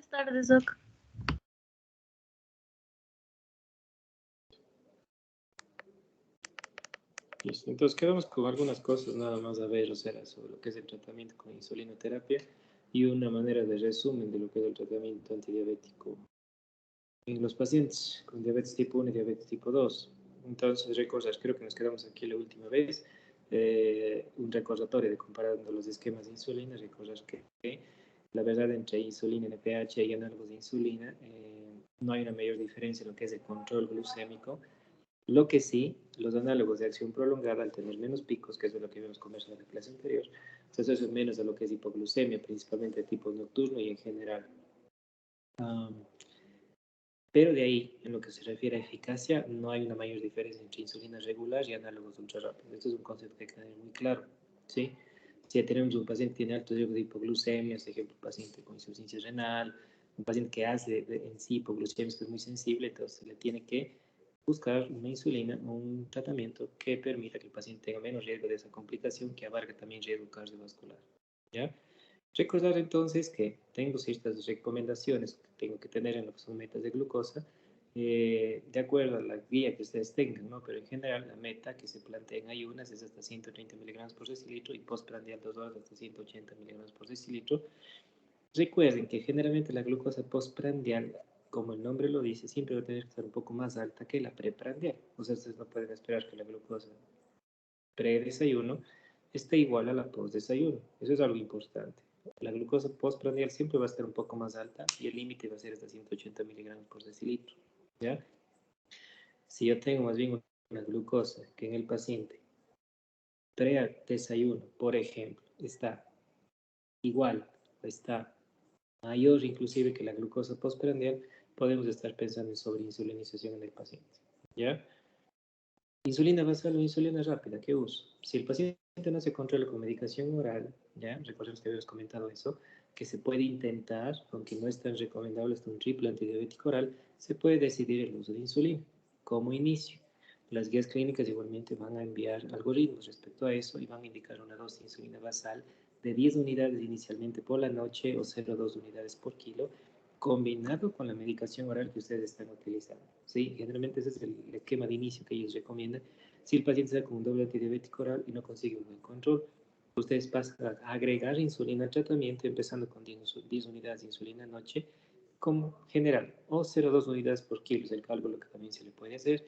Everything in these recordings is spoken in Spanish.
Buenas tardes, Doc. Listo. Entonces quedamos con algunas cosas nada más a ver, o sea, sobre lo que es el tratamiento con insulinoterapia y una manera de resumen de lo que es el tratamiento antidiabético en los pacientes con diabetes tipo 1 y diabetes tipo 2. Entonces, recordar, creo que nos quedamos aquí la última vez, un recordatorio de comparando los esquemas de insulina, recordar que la verdad entre insulina NPH y análogos de insulina no hay una mayor diferencia en lo que es el control glucémico. Lo que sí, los análogos de acción prolongada, al tener menos picos, que eso es lo que vimos conversar en la clase anterior, se asocian menos a lo que es hipoglucemia, principalmente de tipo nocturno y en general. Pero de ahí, en lo que se refiere a eficacia, no hay una mayor diferencia entre insulina regular y análogos ultra rápidos. Esto es un concepto que hay que tener muy claro, ¿sí? Si tenemos un paciente que tiene alto riesgo de hipoglucemia, por ejemplo, un paciente con insuficiencia renal, un paciente que hace en sí hipoglucemia, que es muy sensible, entonces le tiene que buscar una insulina o un tratamiento que permita que el paciente tenga menos riesgo de esa complicación, que abarca también riesgo cardiovascular, ¿ya? Recordar entonces que tengo ciertas recomendaciones que tengo que tener en lo que son metas de glucosa, de acuerdo a la guía que ustedes tengan, ¿no? Pero en general la meta que se plantea en ayunas es hasta 130 miligramos por decilitro y postprandial 2 horas hasta 180 miligramos por decilitro. Recuerden que generalmente la glucosa postprandial, como el nombre lo dice, siempre va a tener que estar un poco más alta que la preprandial. O sea, ustedes no pueden esperar que la glucosa pre-desayuno esté igual a la post-desayuno. Eso es algo importante. La glucosa postprandial siempre va a estar un poco más alta y el límite va a ser hasta 180 miligramos por decilitro, ¿ya? Si yo tengo más bien una glucosa que en el paciente pre-desayuno, por ejemplo, está igual o está mayor inclusive que la glucosa postprandial, podemos estar pensando en sobreinsulinización en el paciente, ¿ya? Insulina basal o insulina rápida, ¿qué uso? Si el paciente no se controla con medicación oral, ya, recordemos que habíamos comentado eso, que se puede intentar, aunque no es tan recomendable hasta un triple antidiabético oral, se puede decidir el uso de insulina como inicio. Las guías clínicas igualmente van a enviar algoritmos respecto a eso y van a indicar una dosis de insulina basal de 10 unidades inicialmente por la noche o 0,2 unidades por kilo, combinado con la medicación oral que ustedes están utilizando. ¿Sí? Generalmente ese es el esquema de inicio que ellos recomiendan. Si el paciente está con un doble antidiabético oral y no consigue un buen control, ustedes pasan a agregar insulina al tratamiento, empezando con 10 unidades de insulina a noche, como general, o 0,2 unidades por kilo, es el cálculo que también se le puede hacer,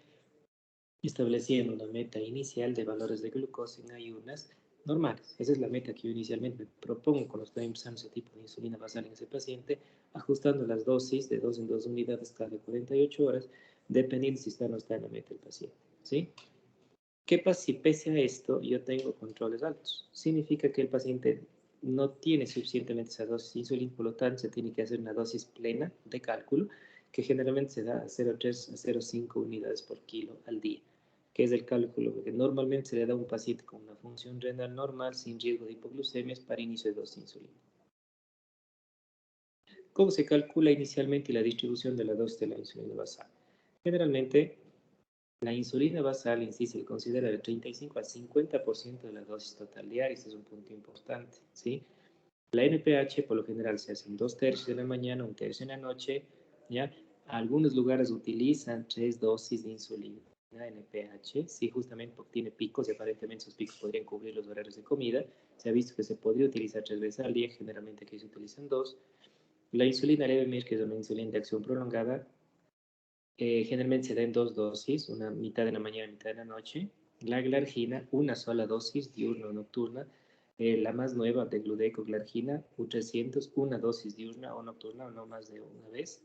estableciendo una meta inicial de valores de glucosa en ayunas normales. Esa es la meta que yo inicialmente me propongo cuando estoy empezando ese tipo de insulina basal en ese paciente, ajustando las dosis de 2 en 2 unidades cada 48 horas, dependiendo si está o no está en la meta del paciente, ¿sí? ¿Qué pasa si pese a esto yo tengo controles altos? Significa que el paciente no tiene suficientemente esa dosis de insulina, por lo tanto se tiene que hacer una dosis plena de cálculo que generalmente se da a 0,3 a 0,5 unidades por kilo al día, que es el cálculo que normalmente se le da a un paciente con una función renal normal sin riesgo de hipoglucemias para inicio de dosis de insulina. ¿Cómo se calcula inicialmente la distribución de la dosis de la insulina basal? Generalmente la insulina basal en sí se considera del 35 al 50% de la dosis total diaria, este es un punto importante, ¿sí? La NPH por lo general se hace en 2/3 de la mañana, 1/3 en la noche, ¿ya? Algunos lugares utilizan 3 dosis de insulina NPH, sí, justamente porque tiene picos y aparentemente esos picos podrían cubrir los horarios de comida. Se ha visto que se podría utilizar 3 veces al día, generalmente aquí se utilizan 2. La insulina Levemir, que es una insulina de acción prolongada, generalmente se da en 2 dosis, una mitad de la mañana y mitad de la noche. La glargina, una sola dosis, diurna o nocturna. La más nueva de gludeco glargina, U300, una dosis diurna o nocturna, o no más de una vez.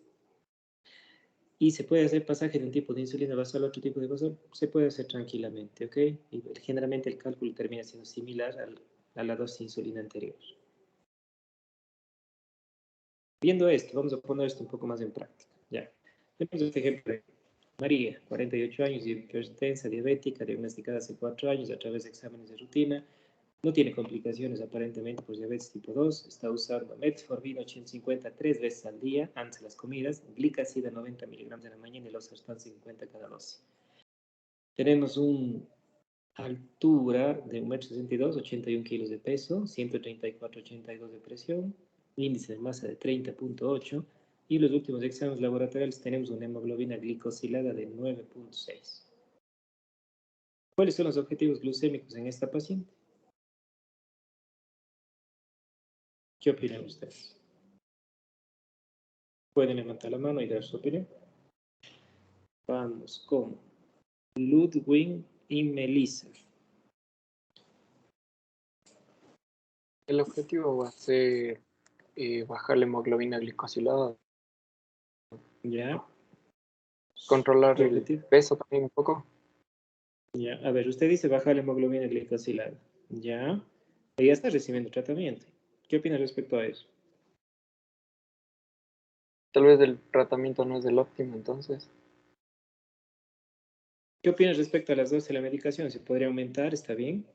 Y se puede hacer pasaje de un tipo de insulina basal a otro tipo de basal, se puede hacer tranquilamente, ¿ok? Y generalmente el cálculo termina siendo similar a la dosis de insulina anterior. Viendo esto, vamos a poner esto un poco más en práctica, ya. Tenemos este ejemplo. María, 48 años, hipertensa, diabética, diagnosticada hace 4 años a través de exámenes de rutina, no tiene complicaciones aparentemente por diabetes tipo 2, está usando metformina 850 3 veces al día antes de las comidas, glicacida 90 miligramos en la mañana y losartán 50 cada dosis. Tenemos una altura de 1,62 m, 81 kilos de peso, 134/82 de presión, índice de masa de 30.8, Y los últimos exámenes laboratoriales tenemos una hemoglobina glicosilada de 9.6. ¿Cuáles son los objetivos glucémicos en esta paciente? ¿Qué opinan ustedes? Pueden levantar la mano y dar su opinión. Vamos con Ludwig y Melissa. El objetivo va a ser bajar la hemoglobina glicosilada, ¿Ya? controlar ¿Qué el objetivo? peso también un poco. Ya. A ver, usted dice bajar la hemoglobina glicosilada. ¿Ya? Ella está recibiendo tratamiento. ¿Qué opina respecto a eso? Tal vez el tratamiento no es el óptimo, entonces. ¿Qué opinas respecto a las dosis de la medicación? ¿Se podría aumentar? ¿Está bien?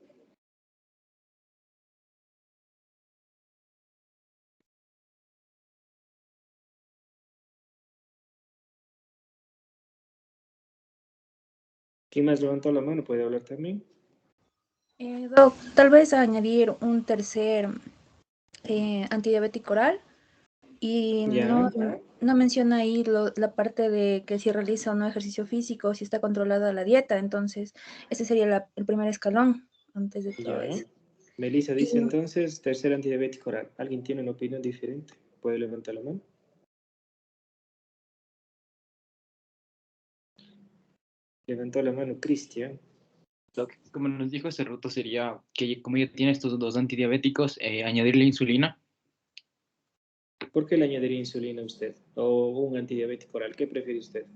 ¿Quién más levantó la mano? ¿Puede hablar también? Doc, tal vez añadir un tercer antidiabético oral y Ya. no menciona ahí la parte de que si realiza o no ejercicio físico, si está controlada la dieta, entonces ese sería el primer escalón antes de todo Ya. eso. Melissa dice Y entonces tercer antidiabético oral. ¿Alguien tiene una opinión diferente? ¿Puede levantar la mano? Levantó la mano Cristian. Como nos dijo hace rato, sería que como ya tiene estos dos antidiabéticos, añadirle insulina. ¿Por qué le añadiría insulina a usted? ¿O un antidiabético oral? ¿Qué prefiere usted?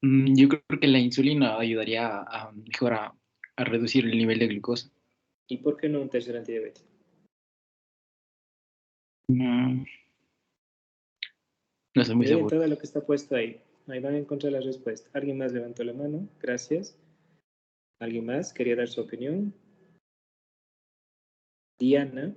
Yo creo que la insulina ayudaría a mejorar, a reducir el nivel de glucosa. ¿Y por qué no un tercer antidiabético? No, no estoy muy Miren seguro. todo lo que está puesto ahí. Ahí van a encontrar la respuesta. ¿Alguien más levantó la mano? Gracias. ¿Alguien más quería dar su opinión? Diana.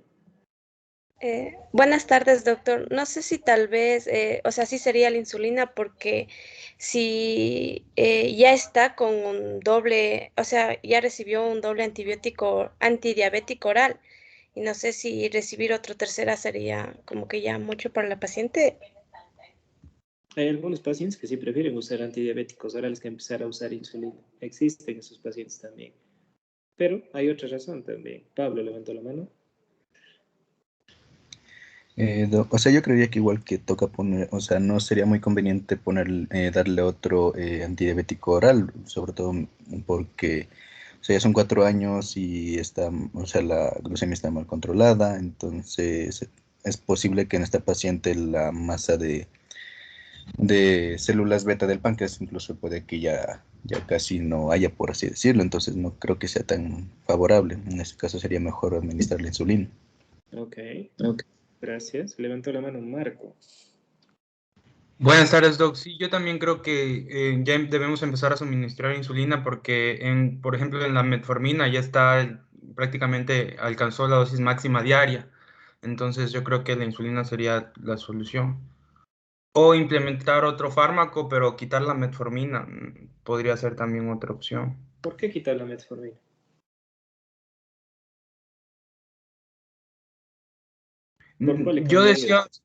Buenas tardes, doctor. No sé si tal vez, o sea, sí sería la insulina porque si ya está con un doble, o sea, ya recibió un doble antidiabético oral y no sé si recibir otro tercera sería como que ya mucho para la paciente. Hay algunos pacientes que sí prefieren usar antidiabéticos orales que empezar a usar insulina. Existen esos pacientes también. Pero hay otra razón también. Pablo levantó la mano. O sea, yo creería que igual que toca poner, o sea, no sería muy conveniente darle otro antidiabético oral, sobre todo porque, o sea, ya son 4 años y está, o sea, la glucemia está mal controlada, entonces es posible que en esta paciente la masa de células beta del páncreas incluso puede que ya casi no haya, por así decirlo, entonces no creo que sea tan favorable. En este caso sería mejor administrar la insulina. Ok. Gracias. Levantó la mano Marco. Buenas tardes, Doc. Sí, yo también creo que ya debemos empezar a suministrar insulina porque, por ejemplo, en la metformina ya está prácticamente alcanzó la dosis máxima diaria. Entonces, yo creo que la insulina sería la solución. O implementar otro fármaco, pero quitar la metformina podría ser también otra opción. ¿Por qué quitar la metformina? ¿Por cuál le Yo cambiaría decía, usted?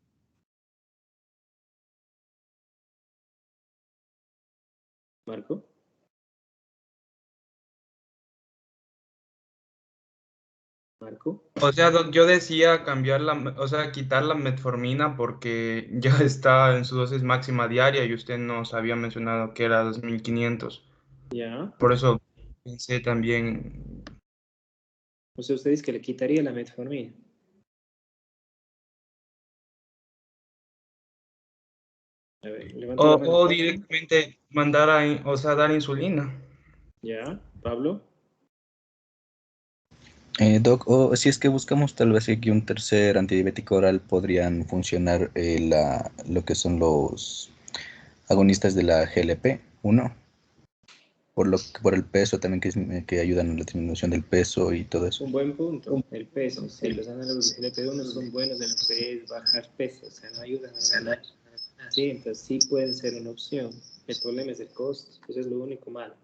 Marco. Marco. o sea, Doc, yo decía o sea, quitar la metformina porque ya está en su dosis máxima diaria y usted nos había mencionado que era 2500. Ya. Por eso pensé también. O sea, usted dice que le quitaría la metformina. A ver, levantó la mano O Pablo. directamente mandar o sea, dar insulina. Ya. Pablo. Doc, o si es que buscamos tal vez aquí un tercer antidiabético oral, podrían funcionar lo que son los agonistas de la GLP-1, por el peso también que ayudan a la disminución del peso y todo eso. Un buen punto. El peso. Sí, los análogos de GLP-1 son buenos en lo que es bajar peso. O sea, no ayudan a ganar. Sí, entonces sí puede ser una opción. El problema es el costo. Eso es lo único malo.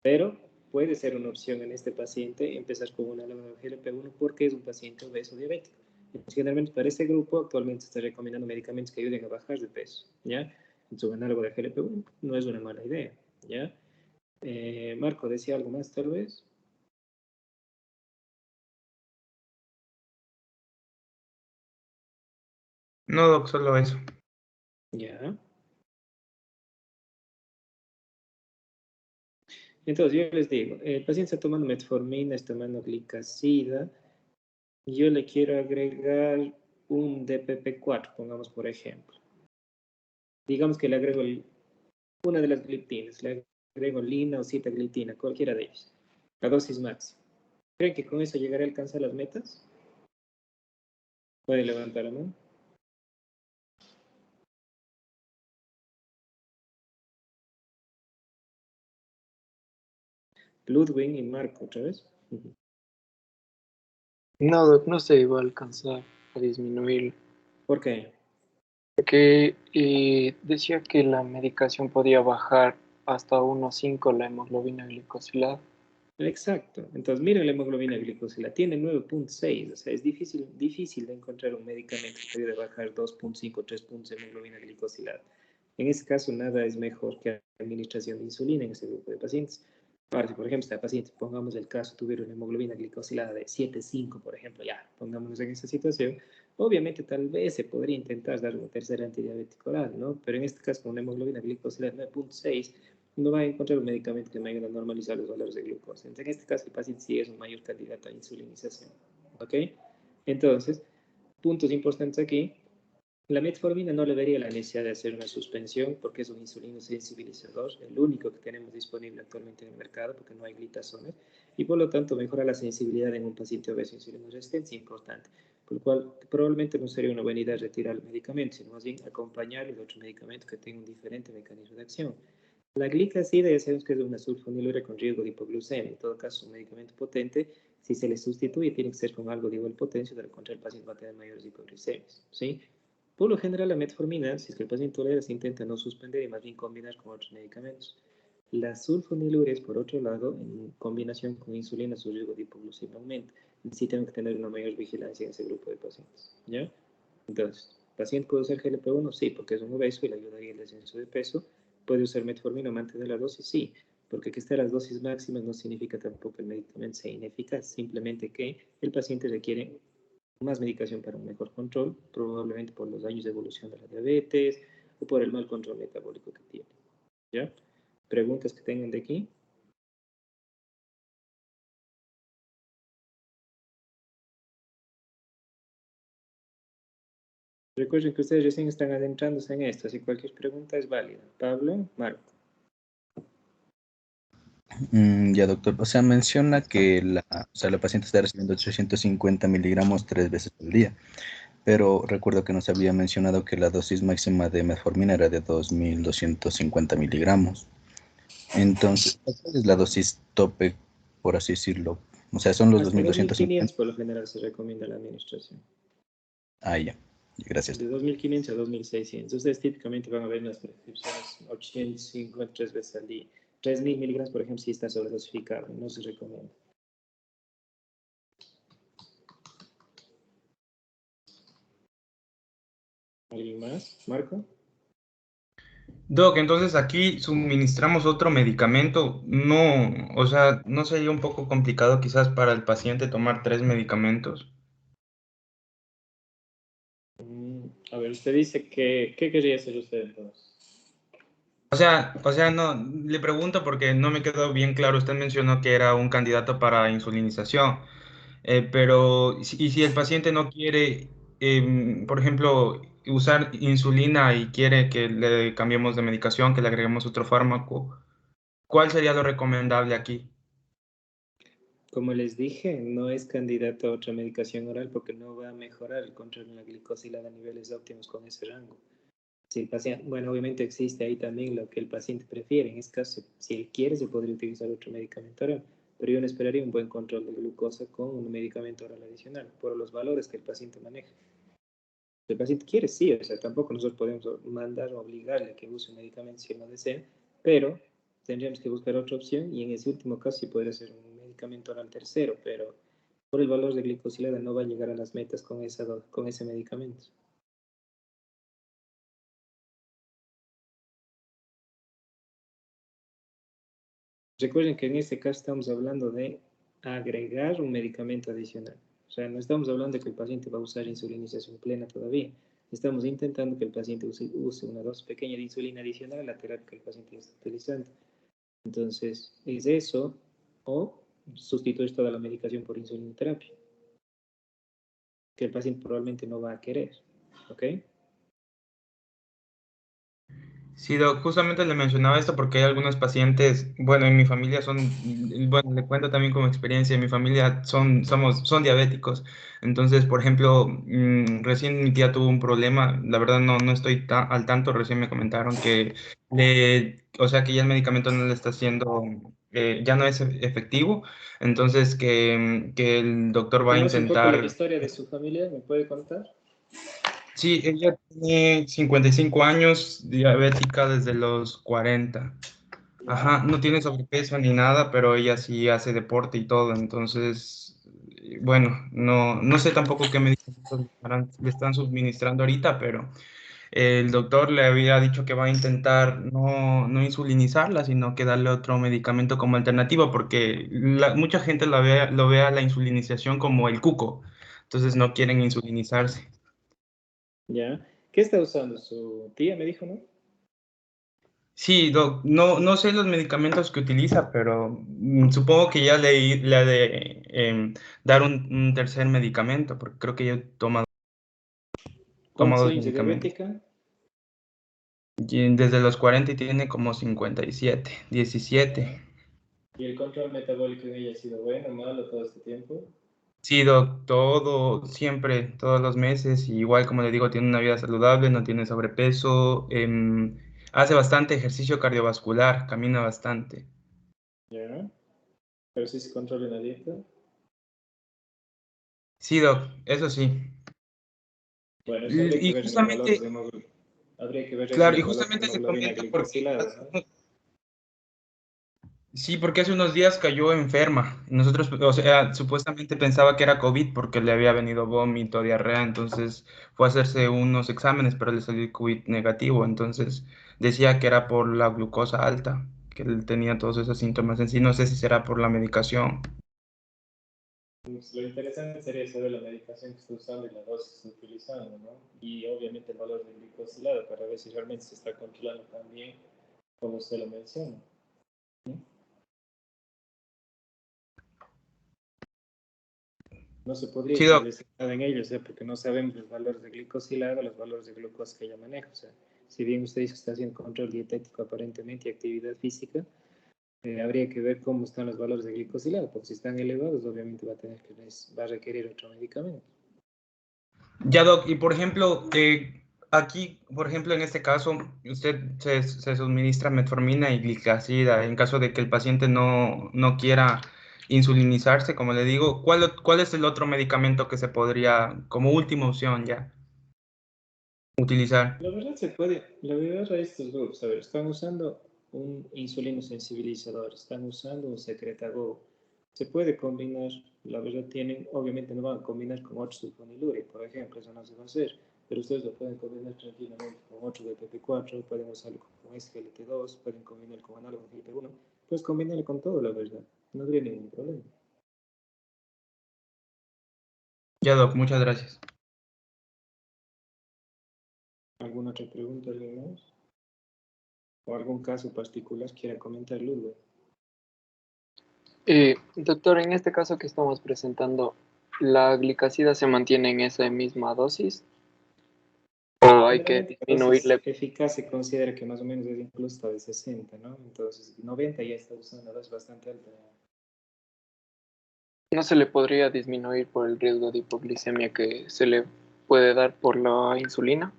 Pero puede ser una opción en este paciente empezar con un análogo de GLP-1 porque es un paciente obeso diabético. Generalmente para este grupo actualmente se está recomendando medicamentos que ayuden a bajar de peso, ¿ya? Entonces un análogo de GLP-1 no es una mala idea, ¿ya? Marco, ¿decía algo más tal vez? No, doc, solo eso. Ya. Entonces, yo les digo, el paciente está tomando metformina, está tomando glicazida. Yo le quiero agregar un DPP-4, pongamos por ejemplo. Digamos que le agrego una de las gliptinas, le agrego lina o sitaglitina, cualquiera de ellas. La dosis máxima. ¿Creen que con eso llegaré a alcanzar las metas? ¿Puede levantar la mano? Ludwig y Marco, otra vez. No, doc, no se iba a alcanzar a disminuir. ¿Por qué? Porque decía que la medicación podía bajar hasta 1,5 la hemoglobina glicosilada. Exacto. Entonces, miren la hemoglobina glicosilada. Tiene 9.6. O sea, es difícil de encontrar un medicamento que pueda bajar 2.5, 3 puntos de hemoglobina glicosilada. En ese caso, nada es mejor que administración de insulina en ese grupo de pacientes. Ahora, si por ejemplo esta paciente, pongamos el caso, tuviera una hemoglobina glicosilada de 7,5, por ejemplo, ya, pongámonos en esa situación, obviamente tal vez se podría intentar dar un tercer antidiabético oral, ¿no? Pero en este caso, con una hemoglobina glicosilada de 9.6, no va a encontrar un medicamento que me ayude a normalizar los valores de glucosa. Entonces, en este caso, el paciente sí es un mayor candidato a insulinización, ¿ok? Entonces, puntos importantes aquí. La metformina no le vería la necesidad de hacer una suspensión porque es un insulinosensibilizador, el único que tenemos disponible actualmente en el mercado porque no hay glitazones y por lo tanto mejora la sensibilidad en un paciente obeso insulinoresistente, importante. Por lo cual probablemente no sería una buena idea retirar el medicamento, sino más bien acompañarlo de otro medicamento que tenga un diferente mecanismo de acción. La glicazida ya sabemos que es una sulfonilura con riesgo de hipoglucemia, en todo caso es un medicamento potente. Si se le sustituye tiene que ser con algo de igual potencia, de lo contrario el paciente va a tener mayores hipoglucemias, ¿sí? Por lo general, la metformina, si es que el paciente tolera, se intenta no suspender y más bien combinar con otros medicamentos. Las sulfonilureas, por otro lado, en combinación con insulina, su riesgo de hipoglucemia aumenta. Necesitan tener una mayor vigilancia en ese grupo de pacientes. ¿Ya? Entonces, ¿el paciente puede usar GLP-1? Sí, porque es un obeso y le ayudaría el descenso de peso. ¿Puede usar metformina o mantener la dosis? Sí, porque que esté a las dosis máximas no significa tampoco que el medicamento sea ineficaz, simplemente que el paciente requiere más medicación para un mejor control, probablemente por los daños de evolución de la diabetes o por el mal control metabólico que tiene. ¿Ya? ¿Preguntas que tengan de aquí? Recuerden que ustedes recién están adentrándose en esto, así que cualquier pregunta es válida. Pablo, Marco. Ya, doctor. O sea, menciona que la paciente está recibiendo 850 miligramos 3 veces al día, pero recuerdo que nos había mencionado que la dosis máxima de metformina era de 2250 miligramos. Entonces, ¿cuál es la dosis tope, por así decirlo? O sea, son los Hasta 2250. 2.500 por lo general se recomienda la administración. Ah, ya. Gracias. De 2.500 a 2.600. Ustedes típicamente van a ver en las prescripciones 850 3 veces al día. 3.000 miligramos, por ejemplo, si está sobredosificado, no se recomienda. ¿Alguien más? ¿Marco? Doc, entonces aquí suministramos otro medicamento. No, o sea, ¿no sería un poco complicado quizás para el paciente tomar 3 medicamentos? A ver, usted dice que, ¿qué quería hacer usted entonces? No, le pregunto porque no me quedó bien claro. Usted mencionó que era un candidato para insulinización, pero y si el paciente no quiere, por ejemplo, usar insulina y quiere que le cambiemos de medicación, que le agreguemos otro fármaco, ¿cuál sería lo recomendable aquí? Como les dije, no es candidato a otra medicación oral porque no va a mejorar el control de la glicosilada a niveles óptimos con ese rango. Si el paciente, bueno, obviamente existe ahí también lo que el paciente prefiere. En este caso, si él quiere, se podría utilizar otro medicamento oral, pero yo no esperaría un buen control de glucosa con un medicamento oral adicional por los valores que el paciente maneja. Si el paciente quiere, sí, o sea, tampoco nosotros podemos mandar o obligarle a que use un medicamento si él no desea, pero tendríamos que buscar otra opción y en ese último caso sí podría ser un medicamento oral tercero, pero por el valor de glicosilada no va a llegar a las metas con ese medicamento. Recuerden que en este caso estamos hablando de agregar un medicamento adicional. O sea, no estamos hablando de que el paciente va a usar insulinización plena todavía. Estamos intentando que el paciente use una dosis pequeña de insulina adicional a la terapia que el paciente está utilizando. Entonces, es eso o sustituir toda la medicación por insulinoterapia, que el paciente probablemente no va a querer. ¿Ok? Sí, Doc, justamente le mencionaba esto porque hay algunos pacientes, bueno, en mi familia bueno, le cuento también como experiencia, en mi familia son diabéticos. Entonces, por ejemplo, recién mi tía tuvo un problema, la verdad no estoy al tanto, recién me comentaron que o sea, que ya el medicamento no le está haciendo, ya no es efectivo, entonces que el doctor va a ¿Conoce un poco la intentar. historia de su familia? ¿Me puede contar? Sí, ella tiene 55 años, diabética desde los 40. Ajá, no tiene sobrepeso ni nada, pero ella sí hace deporte y todo, entonces, bueno, no sé tampoco qué medicamentos le están suministrando ahorita, pero el doctor le había dicho que va a intentar no insulinizarla, sino que darle otro medicamento como alternativa, porque mucha gente lo ve a la insulinización como el cuco, entonces no quieren insulinizarse. ¿Ya? ¿Qué está usando su tía? Me dijo, ¿no? Sí, Doc, no sé los medicamentos que utiliza, pero supongo que ya le ha de dar un tercer medicamento, porque creo que ya toma ¿Cuántos dos años de medicamentos. diabética? Y desde los 40 y tiene como 57, 17. ¿Y el control metabólico en ella ha sido bueno o malo todo este tiempo? Sí, Doc, siempre, todos los meses, y igual como le digo, tiene una vida saludable, no tiene sobrepeso, hace bastante ejercicio cardiovascular, camina bastante. ¿Ya? Pero sí se controla en la dieta. Sí, Doc, eso sí. Bueno, eso habría que Y ver en los valores justamente, de hemoglobina. Habría que ver eso en claro, y los valores de justamente le hemoglobina comento porque glicosilada, ¿no? sí, porque hace unos días cayó enferma. Nosotros, o sea, supuestamente pensaba que era COVID porque le había venido vómito, diarrea, entonces fue a hacerse unos exámenes, pero le salió el COVID negativo, entonces decía que era por la glucosa alta, que él tenía todos esos síntomas en sí. No sé si será por la medicación. Pues lo interesante sería saber la medicación que está usando y la dosis que está utilizando, ¿no? Y obviamente el valor de glicosilada para ver si realmente se está controlando tan bien como usted lo menciona. No se podría Sí, Doc. establecer nada en ello, o sea, porque no sabemos los valores de glicosilada, los valores de glucosa que ella maneja. O sea, si bien usted dice que está haciendo control dietético aparentemente y actividad física, habría que ver cómo están los valores de glicosilada, porque si están elevados, obviamente va a requerir otro medicamento. Ya, Doc, y por ejemplo, aquí, por ejemplo, en este caso, usted se suministra metformina y gliclazida en caso de que el paciente no quiera insulinizarse, como le digo, ¿cuál es el otro medicamento que se podría, como última opción ya, utilizar? La verdad se puede, la verdad a estos grupos, a ver, están usando un insulino sensibilizador, están usando un secretagogue. Se puede combinar, la verdad tienen, obviamente no van a combinar con otro sulfonilurea, por ejemplo, eso no se va a hacer, pero ustedes lo pueden combinar tranquilamente con otro de PP4, pueden usarlo con SGLT2, pueden combinar con análogo GLP-1, pues combinarlo con todo, la verdad, no habría ningún problema. Ya, Doc, muchas gracias. ¿Alguna otra pregunta, alguien más? ¿O algún caso particular quiera comentar, Ludwig? Doctor, en este caso que estamos presentando, ¿la glicacida se mantiene en esa misma dosis o hay que Generalmente la dosis disminuirle? eficaz se considera que más o menos es incluso hasta de 60, ¿no? Entonces, 90 ya está usando una dosis bastante alta. ¿No se le podría disminuir por el riesgo de hipoglicemia que se le puede dar por la insulina?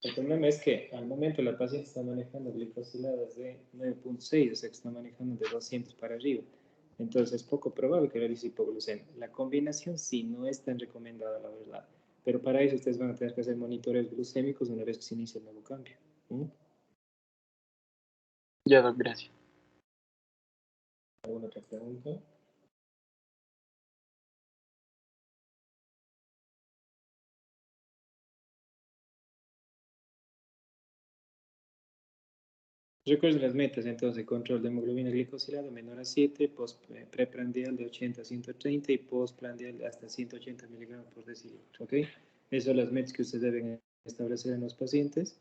El problema es que al momento la paciente está manejando glicosiladas de 9.6, o sea que está manejando de 200 para arriba. Entonces es poco probable que realice hipoglucemia. La combinación sí no es tan recomendada, la verdad. Pero para eso ustedes van a tener que hacer monitoreos glucémicos una vez que se inicie el nuevo cambio. Ya, doc, gracias. ¿Alguna otra pregunta? Recuerden las metas, entonces, control de hemoglobina glicosilada menor a 7, preprandial de 80 a 130 y postprandial hasta 180 miligramos por decilitro, ¿ok? Esas son las metas que ustedes deben establecer en los pacientes,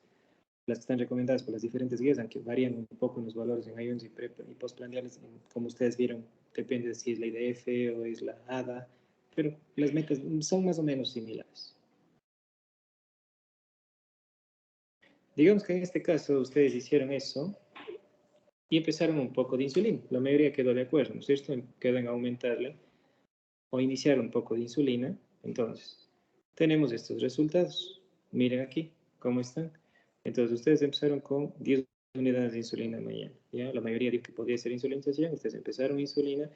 las que están recomendadas por las diferentes guías, aunque varían un poco en los valores en ayunos y postprandiales, como ustedes vieron, depende de si es la IDF o es la ADA, pero las metas son más o menos similares. Digamos que en este caso ustedes hicieron eso y empezaron un poco de insulina. La mayoría quedó de acuerdo, ¿no es cierto? Quedó en aumentarle o iniciar un poco de insulina. Entonces, tenemos estos resultados. Miren aquí cómo están. Entonces, ustedes empezaron con 10 unidades de insulina mañana. ¿Ya? La mayoría dijo que podía ser insulinización. Ustedes empezaron insulina,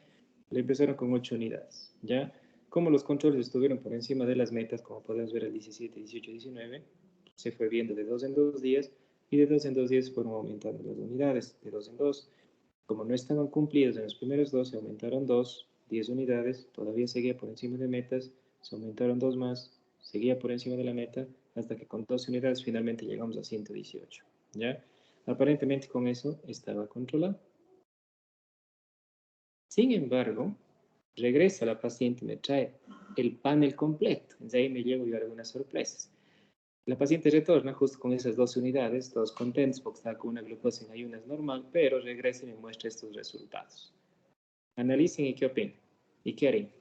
le empezaron con 8 unidades. ¿Ya? Como los controles estuvieron por encima de las metas, como podemos ver el 17, 18, 19, se fue viendo de 2 en 2 días y de 2 en 2 días fueron aumentando las unidades, de 2 en 2. Como no estaban cumplidos en los primeros 2, se aumentaron 2, 10 unidades, todavía seguía por encima de metas, se aumentaron 2 más, seguía por encima de la meta, hasta que con 12 unidades finalmente llegamos a 118. ¿Ya? Aparentemente con eso estaba controlado. Sin embargo, regresa la paciente, me trae el panel completo. Desde ahí me llevo yo algunas sorpresas. La paciente retorna justo con esas 12 unidades, todos contentos porque está con una glucosa en ayunas normal, pero regresa y me muestra estos resultados. Analicen y qué opinan. ¿Y qué harían?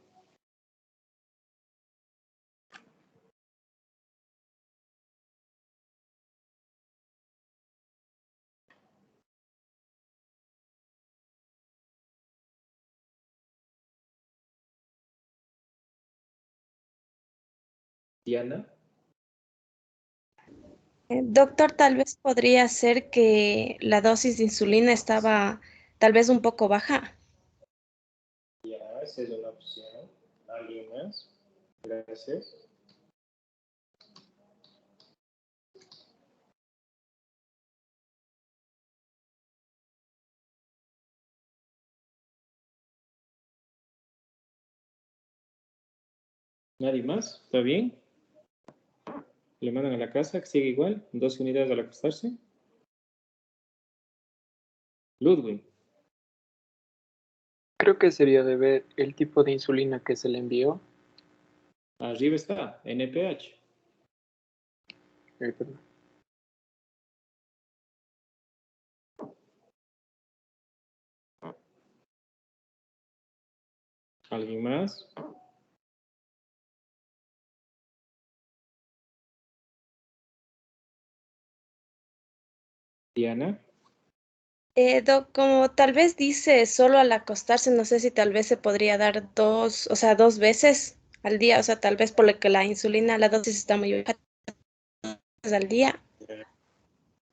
Diana. Doctor, tal vez podría ser que la dosis de insulina estaba tal vez un poco baja. Ya, esa es una opción. ¿Alguien más? Gracias. ¿Nadie más? ¿Está bien? ¿Le mandan a la casa que sigue igual? 12 unidades al acostarse. Ludwig. Creo que sería de ver el tipo de insulina que se le envió. Arriba está, NPH. Perdón. ¿Alguien más? Diana. Doc, como tal vez dice solo al acostarse, no sé si tal vez se podría dar dos, o sea, 2 veces al día, o sea, tal vez por lo que la insulina, la dosis está muy baja al día.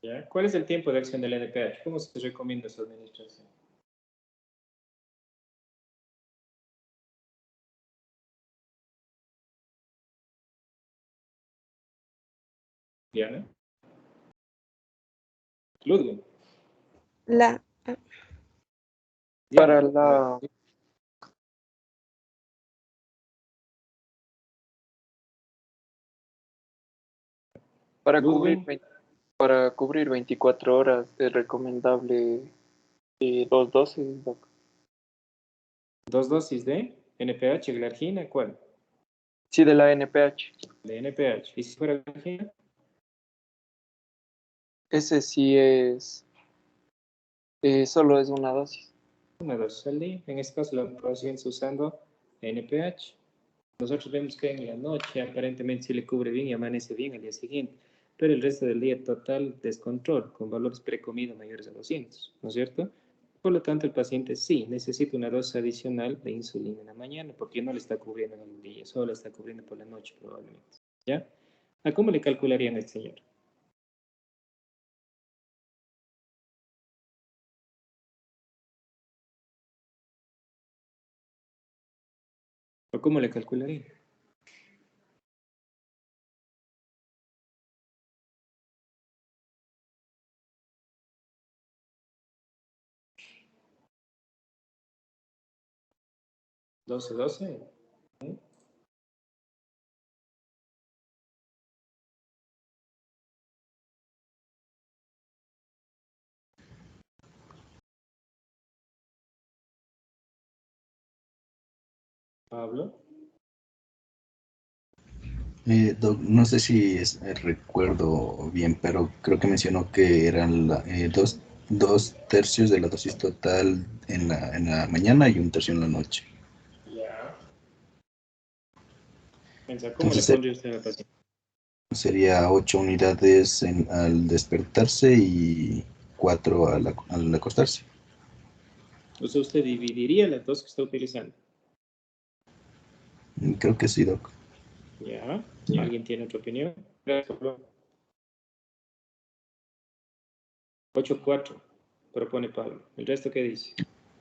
¿Ya? ¿Cuál es el tiempo de acción del NPH? ¿Cómo se recomienda su administración? Diana. Ludwig. La, Para Diana. la para cubrir Ludwig. para cubrir 24 horas es recomendable 2 dosis, doc. 2 dosis de NPH, glargina, ¿cuál? Sí, de la NPH. De NPH. ¿Y si fuera glargina? Ese sí es solo es una dosis. Una dosis al día. En este caso, la paciente usando NPH. Nosotros vemos que en la noche aparentemente sí le cubre bien y amanece bien al día siguiente, pero el resto del día total descontrol, con valores precomida mayores a 200, ¿no es cierto? Por lo tanto, el paciente sí necesita una dosis adicional de insulina en la mañana, porque no le está cubriendo en el día, solo le está cubriendo por la noche probablemente. ¿Ya? ¿A cómo le calcularían a este señor? ¿O cómo le calcularían? ¿12? ¿Mm? Pablo. Doc, no sé si recuerdo bien, pero creo que mencionó que eran dos tercios de la dosis total en la mañana y un tercio en la noche. Ya. Piensa, ¿cómo le Entonces pondría usted al paciente? sería 8 unidades al despertarse y 4 al acostarse. O sea, usted dividiría las dos que está utilizando. Creo que sí, Doc. Ya. ¿Alguien tiene otra opinión? Gracias, Pablo. 8-4, propone Pablo. ¿El resto qué dice?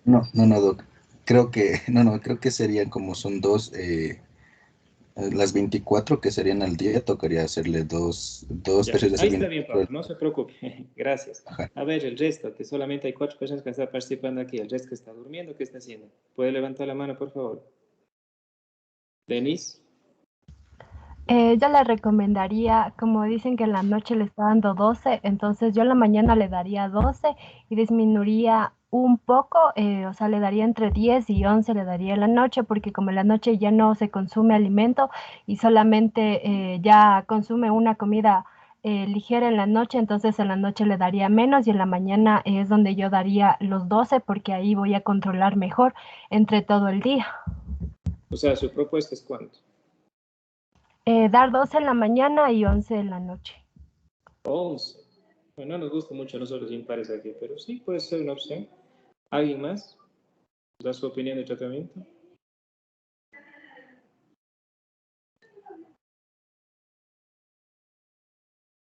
No, Doc. Creo que serían como son las 24 que serían al día, tocaría hacerle dos Ya. tercios de Ahí está seguimiento. bien, Pablo. No se preocupe. Gracias. Ajá. A ver, el resto, que solamente hay 4 personas que están participando aquí. El resto que está durmiendo, ¿qué está haciendo? ¿Puede levantar la mano, por favor? Denis. Yo le recomendaría, como dicen que en la noche le está dando 12, entonces yo en la mañana le daría 12 y disminuiría un poco, o sea, le daría entre 10 y 11, le daría en la noche, porque como en la noche ya no se consume alimento y solamente ya consume una comida ligera en la noche, entonces en la noche le daría menos y en la mañana es donde yo daría los 12 porque ahí voy a controlar mejor entre todo el día. O sea, su propuesta es ¿cuánto? Dar 12 en la mañana y 11 en la noche. 11. Bueno, no nos gusta mucho a nosotros impares aquí, pero sí puede ser una opción. ¿Alguien más da su opinión de tratamiento?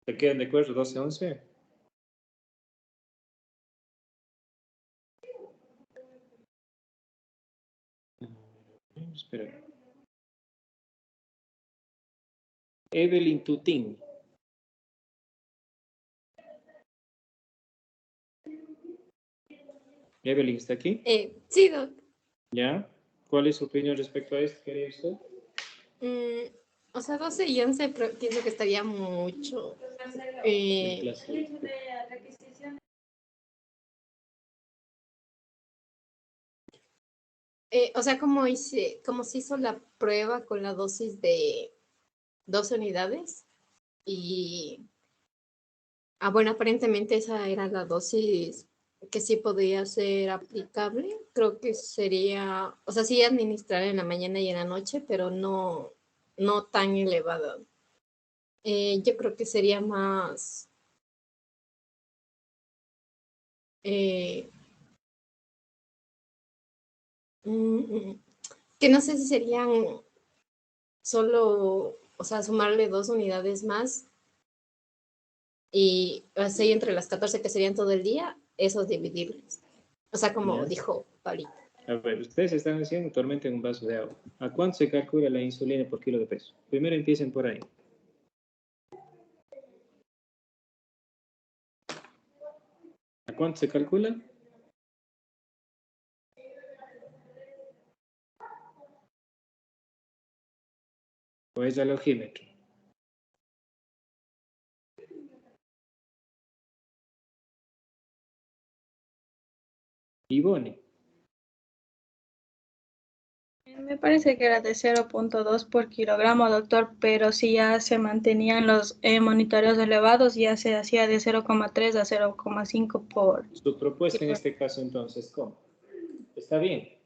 ¿Se quedan de acuerdo 12-11? Espera. Evelyn Tutín. Evelyn, ¿está aquí? Sí, Doc. ¿Ya? ¿Cuál es su opinión respecto a esto, quería usted? O sea, 12 y 11 pienso que estaría mucho. O sea, como se hizo la prueba con la dosis de 12 unidades y, bueno, aparentemente esa era la dosis que sí podía ser aplicable. Creo que sería, o sea, sí administrar en la mañana y en la noche, pero no tan elevada. Yo creo que sería más eh, que no sé si serían solo, o sea, sumarle 2 unidades más y así entre las 14 que serían todo el día, esos dividirlos. O sea, como ¿Ya? dijo Pablito. A ver, ustedes están haciendo tormenta en un vaso de agua. ¿A cuánto se calcula la insulina por kilo de peso? Primero empiecen por ahí. ¿A cuánto se calcula? ¿O es al ojímetro? Ivone. Me parece que era de 0,2 por kilogramo, doctor, pero si ya se mantenían los monitoreos elevados, ya se hacía de 0,3 a 0,5 por Su propuesta en kilo. este caso entonces, ¿cómo? ¿Está bien?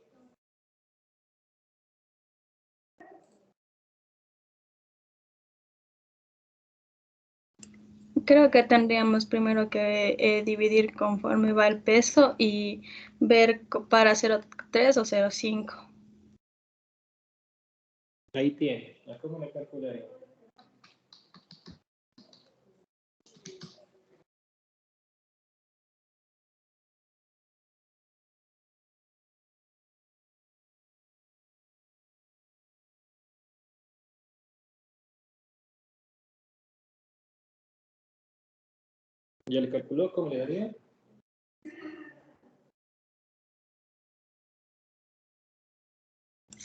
Creo que tendríamos primero que dividir conforme va el peso y ver para 0,3 o 0,5. Ahí tiene. ¿A cómo le calcularé? ¿Ya le calculó? ¿Cómo le daría?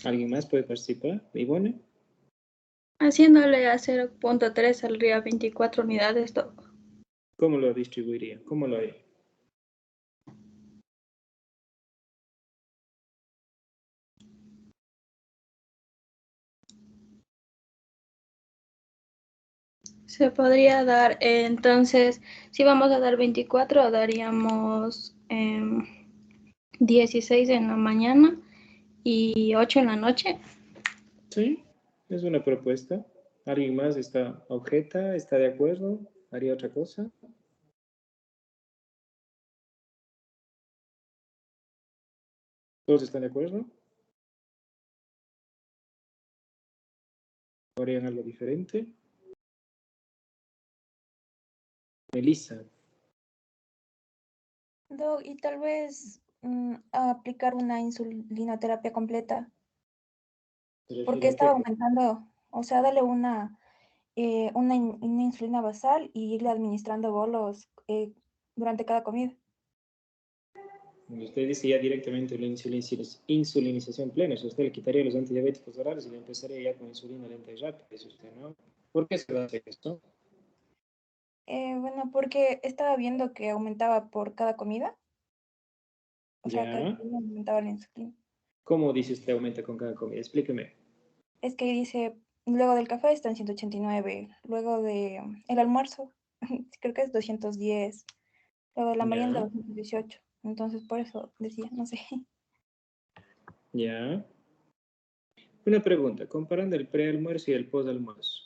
¿Alguien más puede participar? ¿Ivone? Haciéndole a 0,3 saldría 24 unidades, doc. ¿Cómo lo distribuiría? ¿Cómo lo haría? Se podría dar, entonces, si vamos a dar 24, daríamos 16 en la mañana y 8 en la noche. Sí, es una propuesta. ¿Alguien más objeta, está de acuerdo? ¿Haría otra cosa? ¿Todos están de acuerdo? ¿O harían algo diferente? Melissa, Y tal vez aplicar una insulinoterapia completa, ¿se refiere porque a estaba qué? aumentando, o sea, darle una insulina basal y irle administrando bolos durante cada comida. Usted dice ya directamente la insulinización plena. O sea, usted le quitaría los antidiabéticos orales y le empezaría ya con insulina lenta y rápida. Dice usted, ¿no? ¿Por qué se va a hacer esto? Bueno, porque estaba viendo que aumentaba por cada comida, o sea, cada Ya. comida aumentaba la insulina. ¿Cómo dice usted aumenta con cada comida? Explíqueme. Es que dice, luego del café está en 189, luego de el almuerzo, creo que es 210, luego de la merienda Ya. 218. Entonces, por eso decía, no sé. Ya. Una pregunta. Comparando el prealmuerzo y el posalmuerzo.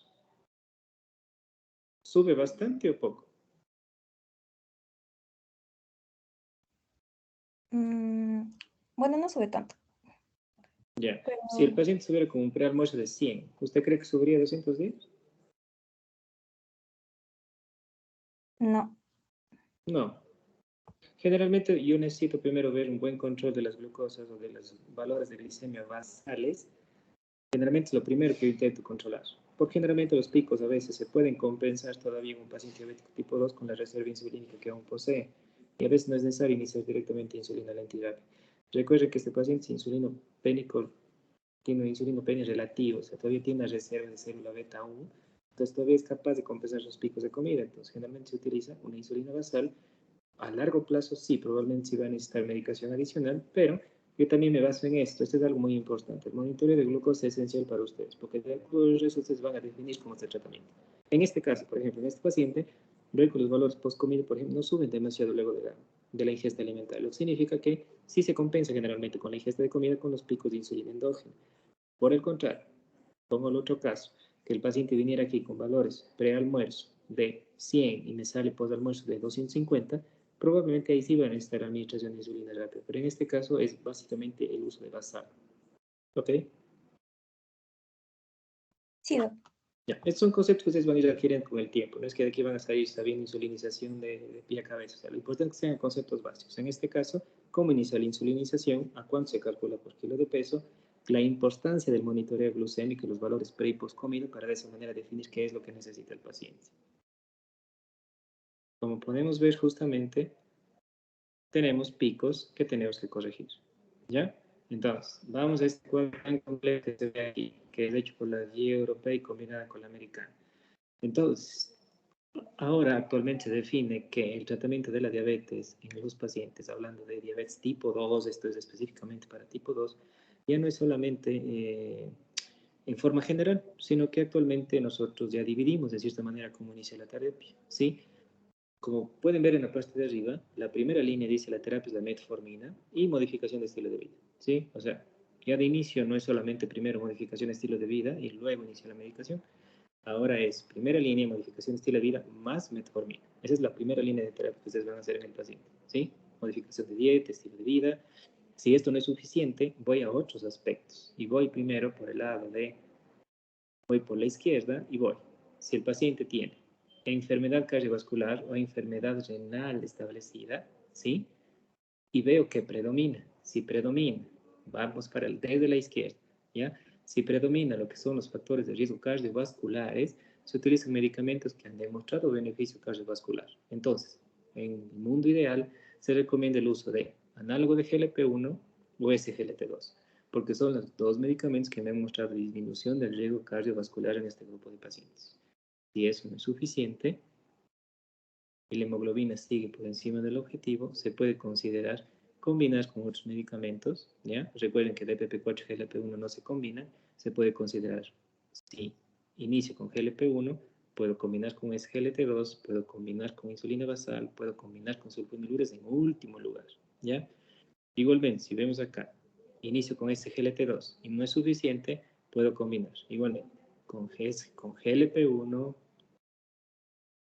¿Sube bastante o poco? Bueno, no sube tanto, Ya. Si el pero paciente subiera con un prealmuerzo de 100, ¿usted cree que subiría 210? no. No. Generalmente yo necesito primero ver un buen control de las glucosas o de los valores de glicemia basales. Generalmente es lo primero que yo intento controlar. Porque generalmente los picos a veces se pueden compensar todavía en un paciente diabético tipo 2 con la reserva insulínica que aún posee. Y a veces no es necesario iniciar directamente insulina lenta y rápida. Recuerden que este paciente es insulinopénico, tiene un insulinopenia relativo, o sea, todavía tiene una reserva de célula beta aún. Entonces todavía es capaz de compensar sus picos de comida. Entonces generalmente se utiliza una insulina basal. A largo plazo sí, probablemente sí va a necesitar medicación adicional, pero yo también me baso en esto. Esto es algo muy importante. El monitoreo de glucosa es esencial para ustedes, porque de acuerdo a eso ustedes van a definir cómo está el tratamiento. En este caso, por ejemplo, en este paciente, veo que los valores post-comida, por ejemplo, no suben demasiado luego de la ingesta alimentaria, lo que significa que sí se compensa generalmente con la ingesta de comida con los picos de insulina endógena. Por el contrario, pongo el otro caso, que el paciente viniera aquí con valores pre-almuerzo de 100 y me sale post-almuerzo de 250, probablemente ahí sí va a necesitar administración de insulina rápida, pero en este caso es básicamente el uso de basal. ¿Ok? Sí, Ya, estos son conceptos que ustedes van a ir adquiriendo con el tiempo, no es que de aquí van a salir sabiendo insulinización de pie a cabeza, o sea, lo importante es que sean conceptos básicos. En este caso, cómo inicia la insulinización, a cuánto se calcula por kilo de peso, la importancia del monitoreo glucémico y los valores pre y post comida para de esa manera definir qué es lo que necesita el paciente. Como podemos ver justamente, tenemos picos que tenemos que corregir, ¿ya? Entonces, vamos a este cuadro tan completo que se ve aquí, que es hecho por la guía europea y combinada con la americana. Entonces, ahora actualmente se define que el tratamiento de la diabetes en los pacientes, hablando de diabetes tipo 2, esto es específicamente para tipo 2, ya no es solamente en forma general, sino que actualmente nosotros ya dividimos de cierta manera cómo inicia la terapia, ¿sí? Como pueden ver en la parte de arriba, la primera línea dice la terapia es la metformina y modificación de estilo de vida, ¿sí? O sea, ya de inicio no es solamente primero modificación de estilo de vida y luego inicia la medicación. Ahora es primera línea, modificación de estilo de vida más metformina. Esa es la primera línea de terapia que ustedes van a hacer en el paciente, ¿sí? Modificación de dieta, estilo de vida. Si esto no es suficiente, voy a otros aspectos y voy primero por el lado de, voy por la izquierda y voy. Si el paciente tiene enfermedad cardiovascular o enfermedad renal establecida, ¿sí? Y veo que predomina. Si predomina, vamos para el desde la izquierda, ¿ya? Si predomina lo que son los factores de riesgo cardiovasculares, se utilizan medicamentos que han demostrado beneficio cardiovascular. Entonces, en el mundo ideal, se recomienda el uso de análogo de GLP-1 o SGLT2, porque son los dos medicamentos que han demostrado disminución del riesgo cardiovascular en este grupo de pacientes. Si eso no es suficiente y la hemoglobina sigue por encima del objetivo, se puede considerar combinar con otros medicamentos, ¿ya? Recuerden que DPP-4 y GLP-1 no se combinan, se puede considerar, si inicio con GLP-1, puedo combinar con SGLT2, puedo combinar con insulina basal, puedo combinar con sulfonilureas en último lugar, ¿ya? Igualmente, si vemos acá, inicio con SGLT2 y no es suficiente, puedo combinar igualmente con GLP-1,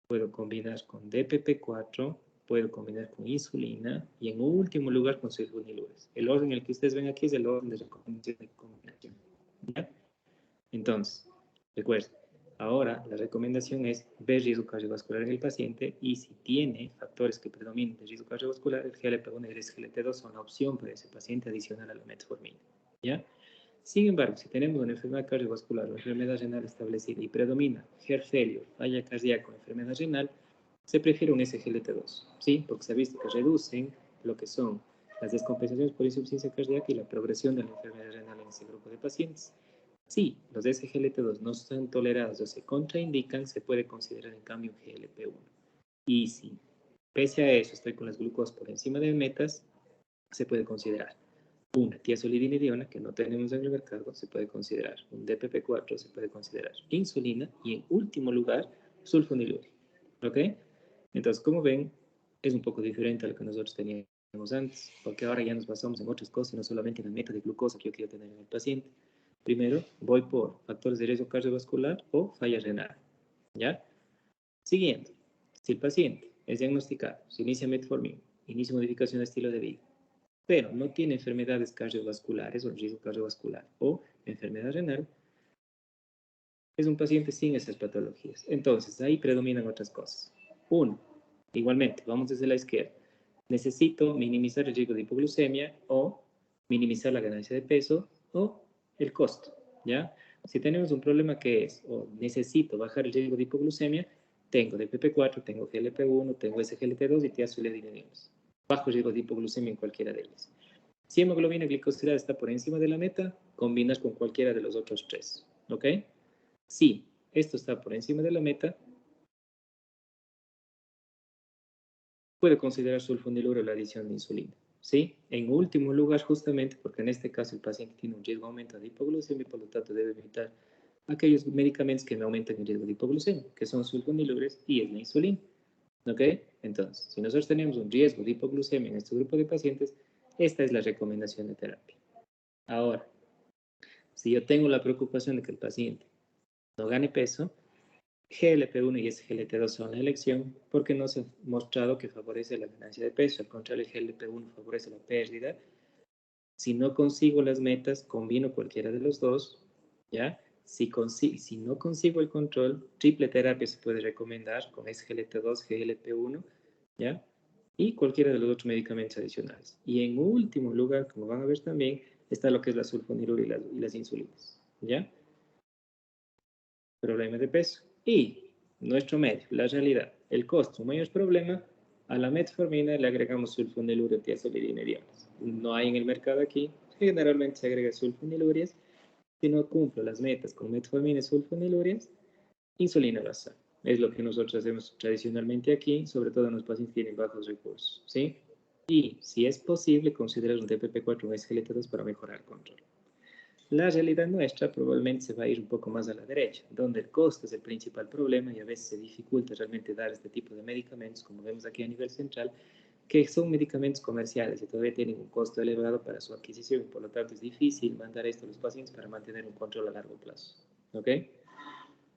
puedo combinar con DPP-4, puedo combinar con insulina y en último lugar con sulfonilureas. El orden en el que ustedes ven aquí es el orden de recomendación de combinación, ¿ya? Entonces, recuerden, ahora la recomendación es ver riesgo cardiovascular en el paciente y si tiene factores que predominen de riesgo cardiovascular, el GLP-1 y el SGLT2 son la opción para ese paciente adicional a la metformina, ¿ya? Sin embargo, si tenemos una enfermedad cardiovascular o enfermedad renal establecida y predomina heart failure, falla cardíaca o enfermedad renal, se prefiere un SGLT2, ¿sí? Porque se ha visto que reducen lo que son las descompensaciones por insuficiencia cardíaca y la progresión de la enfermedad renal en ese grupo de pacientes. Si los SGLT2 no son tolerados o se contraindican, se puede considerar en cambio un GLP-1. Y si pese a eso estoy con las glucosas por encima de metas, se puede considerar una tiazolidinediona que no tenemos en el mercado, se puede considerar un DPP-4, se puede considerar insulina y en último lugar sulfonilurea. ¿Ok? Entonces, como ven, es un poco diferente a lo que nosotros teníamos antes, porque ahora ya nos basamos en otras cosas y no solamente en la meta de glucosa que yo quiero tener en el paciente. Primero, voy por factores de riesgo cardiovascular o falla renal. ¿Ya? Siguiente, si el paciente es diagnosticado, se inicia metformina, inicia modificación de estilo de vida, pero no tiene enfermedades cardiovasculares o riesgo cardiovascular o enfermedad renal, es un paciente sin esas patologías. Entonces, ahí predominan otras cosas. Uno, igualmente, vamos desde la izquierda. Necesito minimizar el riesgo de hipoglucemia o minimizar la ganancia de peso o el costo, ¿ya? Si tenemos un problema que es, o necesito bajar el riesgo de hipoglucemia, tengo DPP-4, tengo GLP-1, tengo SGLT2 y tiazolidinediones. Bajo riesgo de hipoglucemia en cualquiera de ellas. Si hemoglobina glicosilada está por encima de la meta, combinas con cualquiera de los otros tres, ¿ok? Si esto está por encima de la meta, puede considerar sulfoniluro la adición de insulina, ¿sí? En último lugar, justamente porque en este caso el paciente tiene un riesgo de aumento de hipoglucemia y por lo tanto debe evitar aquellos medicamentos que me aumentan el riesgo de hipoglucemia, que son sulfonilures y es la insulina, ¿ok? Entonces, si nosotros tenemos un riesgo de hipoglucemia en este grupo de pacientes, esta es la recomendación de terapia. Ahora, si yo tengo la preocupación de que el paciente no gane peso, GLP-1 y SGLT2 son la elección porque no se ha mostrado que favorece la ganancia de peso. Al contrario, el GLP-1 favorece la pérdida. Si no consigo las metas, combino cualquiera de los dos, ¿ya? Si no consigo el control, triple terapia se puede recomendar con SGLT2, GLP-1, ¿ya? Y cualquiera de los otros medicamentos adicionales. Y en último lugar, como van a ver también, está lo que es la sulfonilura y las insulinas, ¿ya? Problema de peso. Y nuestro medio, la realidad, el costo, un mayor problema, a la metformina le agregamos sulfoniluro tiazolidinediones. No hay en el mercado aquí, generalmente se agrega sulfonilurias. Si no cumplo las metas con metformina y sulfonilurias, insulina basal. Es lo que nosotros hacemos tradicionalmente aquí, sobre todo en los pacientes que tienen bajos recursos, ¿sí? Y si es posible, considerar un DPP-4 o un SGLT2 para mejorar el control. La realidad nuestra probablemente se va a ir un poco más a la derecha, donde el costo es el principal problema y a veces se dificulta realmente dar este tipo de medicamentos, como vemos aquí a nivel central, que son medicamentos comerciales y todavía tienen un costo elevado para su adquisición y por lo tanto es difícil mandar esto a los pacientes para mantener un control a largo plazo. ¿Ok?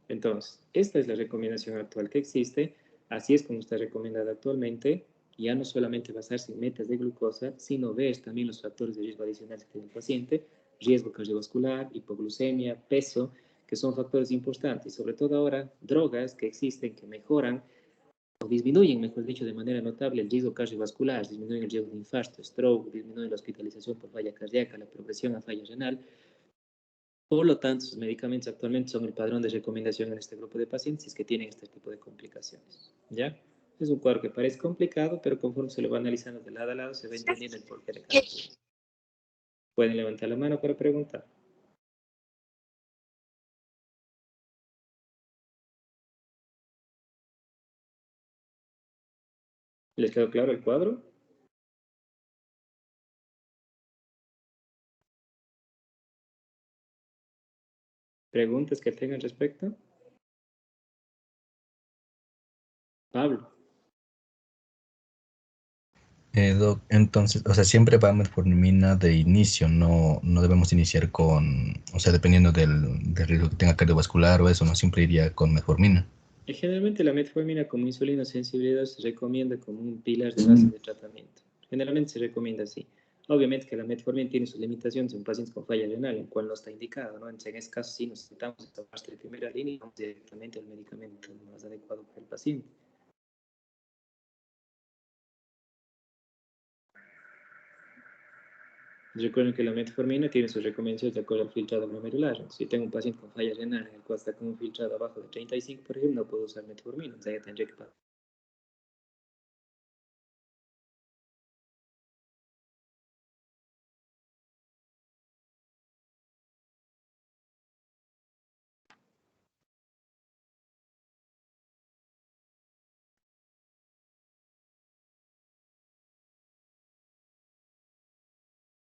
Entonces, esta es la recomendación actual que existe, así es como está recomendada actualmente, ya no solamente basarse en metas de glucosa, sino ver también los factores de riesgo adicionales que tiene el paciente, riesgo cardiovascular, hipoglucemia, peso, que son factores importantes, y sobre todo ahora drogas que existen que mejoran o disminuyen, mejor dicho, de manera notable el riesgo cardiovascular, disminuyen el riesgo de infarto, stroke, disminuyen la hospitalización por falla cardíaca, la progresión a falla renal. Por lo tanto, sus medicamentos actualmente son el padrón de recomendación en este grupo de pacientes que tienen este tipo de complicaciones. ¿Ya? Es un cuadro que parece complicado, pero conforme se lo va analizando de lado a lado, se va entendiendo el porqué de cada uno. Pueden levantar la mano para preguntar. ¿Les quedó claro el cuadro? ¿Preguntas que tengan respecto? Pablo. Doc, entonces, o sea, siempre va metformina de inicio, no debemos iniciar con, o sea, dependiendo del riesgo que tenga cardiovascular o eso, no siempre iría con metformina. Y generalmente la metformina como insulina sensibilidad se recomienda como un pilar de base de tratamiento. Generalmente se recomienda así. Obviamente que la metformina tiene sus limitaciones en pacientes con falla renal, en cual no está indicado, ¿no? Entonces, en ese caso sí necesitamos esta parte de primera línea y vamos directamente al medicamento más adecuado para el paciente. Recuerden que la metformina tiene sus recomendaciones de acuerdo al filtrado glomerular. Si tengo un paciente con falla renal en el cual está con un filtrado abajo de 35, por ejemplo, no puedo usar metformina, o sea, ya tendría que pasar.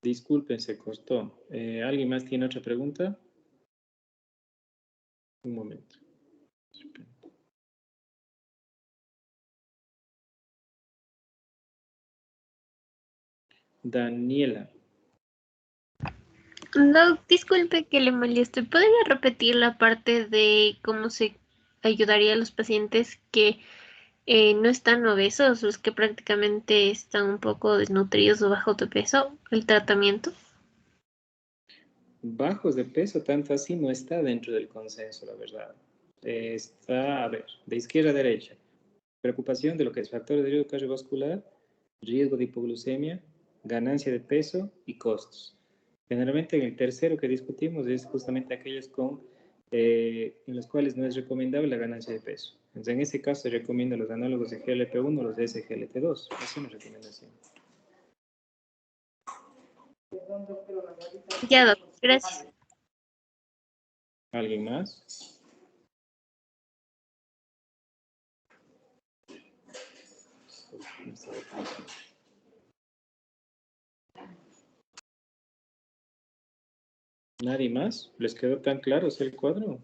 Disculpen, se cortó. ¿Alguien más tiene otra pregunta? Un momento. Daniela. Doc, disculpe que le moleste. ¿Podría repetir la parte de cómo se ayudaría a los pacientes que no están obesos, los que prácticamente están un poco desnutridos o bajo de peso, el tratamiento? Bajos de peso, tanto así, no está dentro del consenso, la verdad. Está, a ver, de izquierda a derecha. Preocupación de lo que es factores de riesgo cardiovascular, riesgo de hipoglucemia, ganancia de peso y costos. Generalmente en el tercero que discutimos es justamente aquellos en los cuales no es recomendable la ganancia de peso. Entonces, en ese caso se recomienda los análogos de GLP-1 o los de SGLT2. Esa es una recomendación. Ya, Doc, gracias. ¿Alguien más? ¿Nadie más? ¿Les quedó tan claro el cuadro?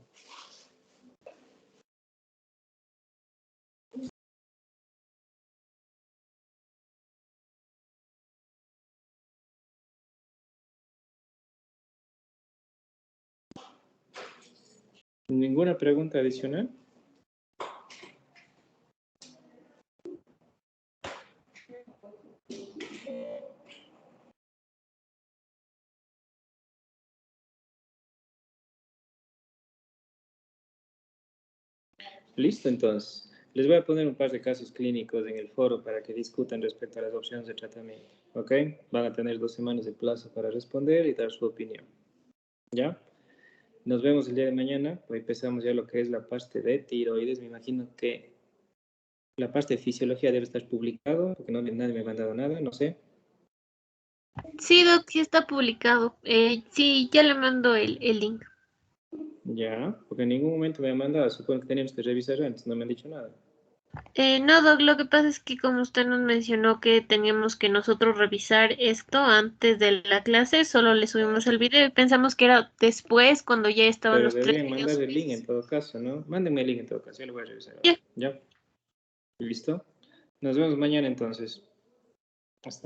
¿Ninguna pregunta adicional? Listo, entonces. Les voy a poner un par de casos clínicos en el foro para que discutan respecto a las opciones de tratamiento. ¿Ok? Van a tener 2 semanas de plazo para responder y dar su opinión. ¿Ya? Nos vemos el día de mañana. Hoy empezamos ya lo que es la parte de tiroides. Me imagino que la parte de fisiología debe estar publicado, porque nadie me ha mandado nada, no sé. Sí, Doc, sí está publicado. Sí, ya le mando el link. Ya, porque en ningún momento me han mandado. Supongo que teníamos que revisar antes, no me han dicho nada. No, Doc, lo que pasa es que como usted nos mencionó que teníamos que nosotros revisar esto antes de la clase, solo le subimos el video y pensamos que era después cuando ya estaban Pero los 3 deberían videos mandar el link subidos. en todo caso, ¿no? Mándenme el link en todo caso, yo lo voy a revisar. Ya. ¿Ya? ¿Listo? Nos vemos mañana entonces.